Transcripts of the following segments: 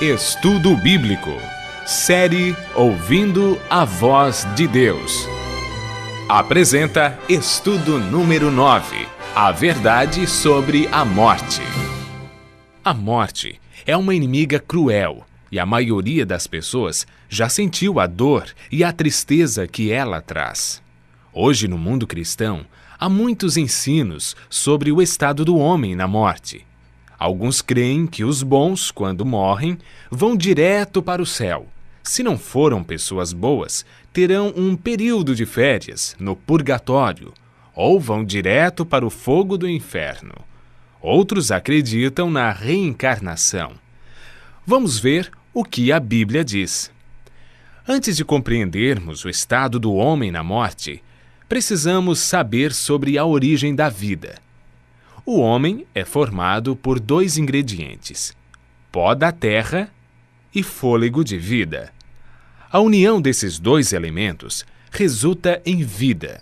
Estudo Bíblico. Série Ouvindo a Voz de Deus. Apresenta estudo número 9. A verdade sobre a morte. A morte é uma inimiga cruel e a maioria das pessoas já sentiu a dor e a tristeza que ela traz. Hoje, no mundo cristão, há muitos ensinos sobre o estado do homem na morte. Alguns creem que os bons, quando morrem, vão direto para o céu. Se não foram pessoas boas, terão um período de férias no purgatório, ou vão direto para o fogo do inferno. Outros acreditam na reencarnação. Vamos ver o que a Bíblia diz. Antes de compreendermos o estado do homem na morte, precisamos saber sobre a origem da vida. O homem é formado por dois ingredientes: pó da terra e fôlego de vida. A união desses dois elementos resulta em vida.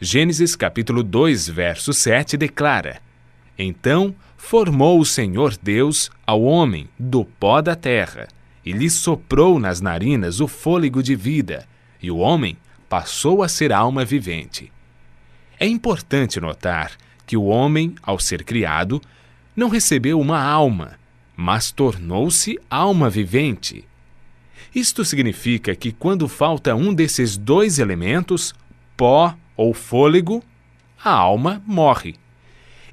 Gênesis capítulo 2, verso 7 declara: Então formou o Senhor Deus ao homem do pó da terra, e lhe soprou nas narinas o fôlego de vida, e o homem passou a ser alma vivente. É importante notar que o homem, ao ser criado, não recebeu uma alma, mas tornou-se alma vivente. Isto significa que quando falta um desses dois elementos, pó ou fôlego, a alma morre.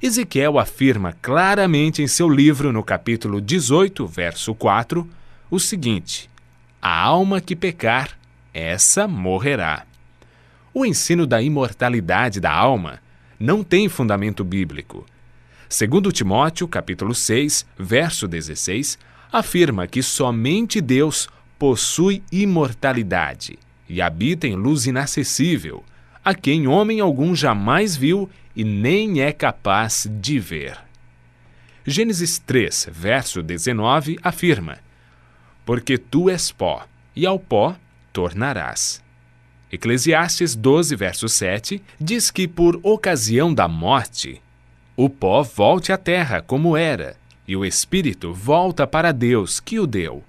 Ezequiel afirma claramente em seu livro, no capítulo 18, verso 4, o seguinte: A alma que pecar, essa morrerá. O ensino da imortalidade da alma não tem fundamento bíblico. Segundo Timóteo, capítulo 6, verso 16, afirma que somente Deus possui imortalidade e habita em luz inacessível, a quem homem algum jamais viu e nem é capaz de ver. Gênesis 3, verso 19, afirma: Porque tu és pó, e ao pó tornarás. Eclesiastes 12, verso 7, diz que por ocasião da morte, o pó volte à terra como era, e o espírito volta para Deus que o deu.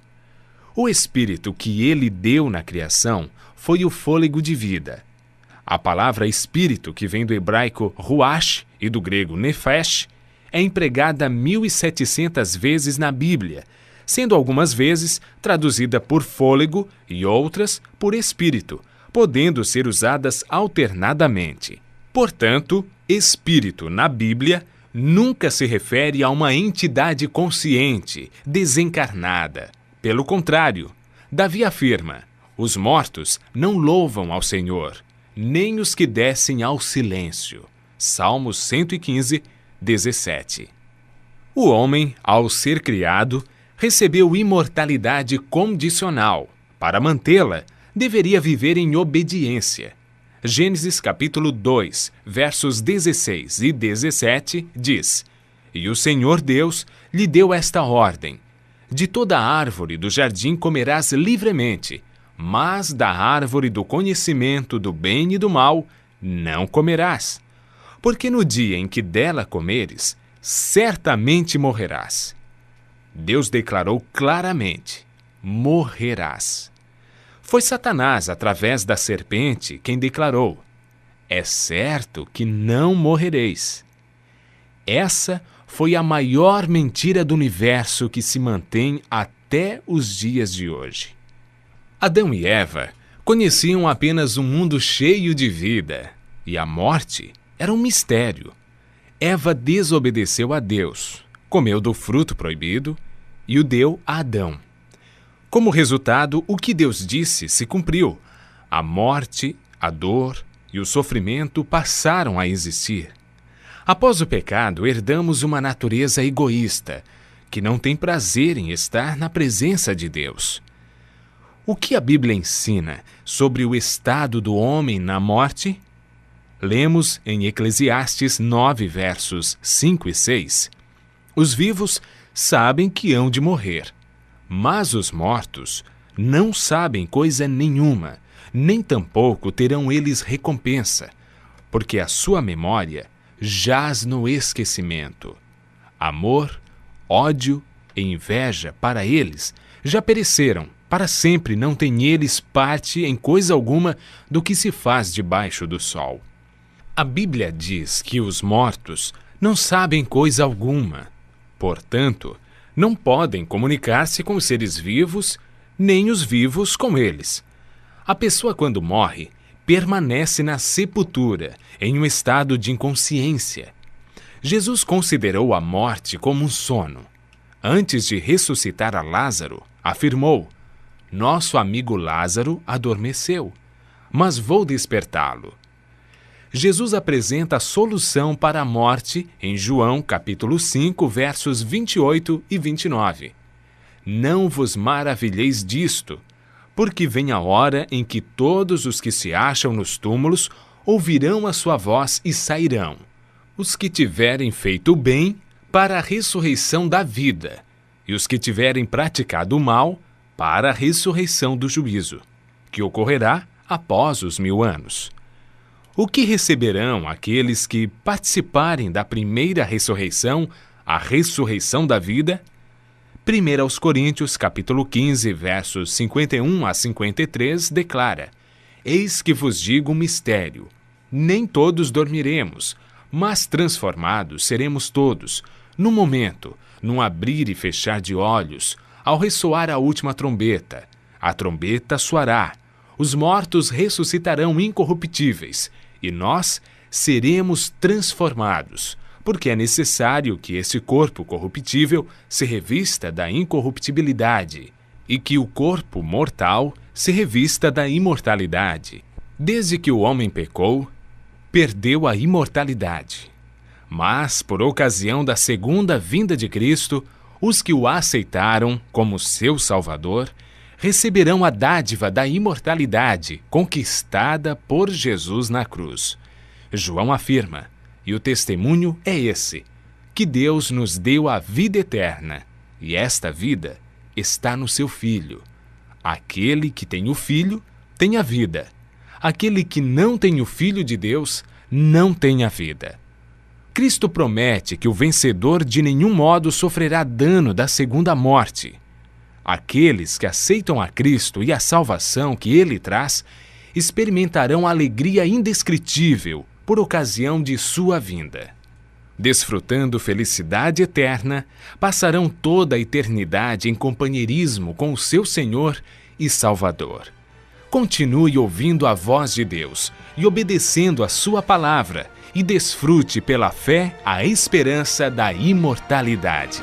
O espírito que ele deu na criação foi o fôlego de vida. A palavra espírito, que vem do hebraico ruach e do grego nefesh, é empregada 1.700 vezes na Bíblia, sendo algumas vezes traduzida por fôlego e outras por espírito, podendo ser usadas alternadamente. Portanto, espírito na Bíblia nunca se refere a uma entidade consciente, desencarnada. Pelo contrário, Davi afirma: os mortos não louvam ao Senhor, nem os que descem ao silêncio. Salmos 115, 17. O homem, ao ser criado, recebeu imortalidade condicional. Para mantê-la, deveria viver em obediência. Gênesis capítulo 2, versos 16 e 17 diz: E o Senhor Deus lhe deu esta ordem: De toda árvore do jardim comerás livremente, mas da árvore do conhecimento do bem e do mal não comerás, porque no dia em que dela comeres, certamente morrerás. Deus declarou claramente: morrerás. Foi Satanás, através da serpente, quem declarou: É certo que não morrereis. Essa foi a maior mentira do universo que se mantém até os dias de hoje. Adão e Eva conheciam apenas um mundo cheio de vida, e a morte era um mistério. Eva desobedeceu a Deus, comeu do fruto proibido e o deu a Adão. Como resultado, o que Deus disse se cumpriu. A morte, a dor e o sofrimento passaram a existir. Após o pecado, herdamos uma natureza egoísta, que não tem prazer em estar na presença de Deus. O que a Bíblia ensina sobre o estado do homem na morte? Lemos em Eclesiastes 9, versos 5 e 6. Os vivos sabem que hão de morrer, mas os mortos não sabem coisa nenhuma, nem tampouco terão eles recompensa, porque a sua memória jaz no esquecimento. Amor, ódio e inveja para eles já pereceram, para sempre não têm eles parte em coisa alguma do que se faz debaixo do sol. A Bíblia diz que os mortos não sabem coisa alguma, portanto, não podem comunicar-se com os seres vivos, nem os vivos com eles. A pessoa, quando morre, permanece na sepultura, em um estado de inconsciência. Jesus considerou a morte como um sono. Antes de ressuscitar a Lázaro, afirmou: nosso amigo Lázaro adormeceu, mas vou despertá-lo. Jesus apresenta a solução para a morte em João capítulo 5, versos 28 e 29. Não vos maravilheis disto, porque vem a hora em que todos os que se acham nos túmulos ouvirão a sua voz e sairão. Os que tiverem feito o bem, para a ressurreição da vida, e os que tiverem praticado o mal, para a ressurreição do juízo, que ocorrerá após os 1000 anos. O que receberão aqueles que participarem da primeira ressurreição, a ressurreição da vida? 1 aos Coríntios, capítulo 15, versos 51 a 53, declara: Eis que vos digo um mistério. Nem todos dormiremos, mas transformados seremos todos, num momento, num abrir e fechar de olhos, ao ressoar a última trombeta. A trombeta soará, os mortos ressuscitarão incorruptíveis, e nós seremos transformados, porque é necessário que esse corpo corruptível se revista da incorruptibilidade, e que o corpo mortal se revista da imortalidade. Desde que o homem pecou, perdeu a imortalidade. Mas, por ocasião da segunda vinda de Cristo, os que o aceitaram como seu Salvador receberão a dádiva da imortalidade conquistada por Jesus na cruz. João afirma, e o testemunho é esse, que Deus nos deu a vida eterna, e esta vida está no seu Filho. Aquele que tem o Filho tem a vida. Aquele que não tem o Filho de Deus não tem a vida. Cristo promete que o vencedor de nenhum modo sofrerá dano da segunda morte. Aqueles que aceitam a Cristo e a salvação que Ele traz experimentarão alegria indescritível por ocasião de sua vinda. Desfrutando felicidade eterna, passarão toda a eternidade em companheirismo com o seu Senhor e Salvador. Continue ouvindo a voz de Deus e obedecendo a sua palavra, e desfrute pela fé a esperança da imortalidade.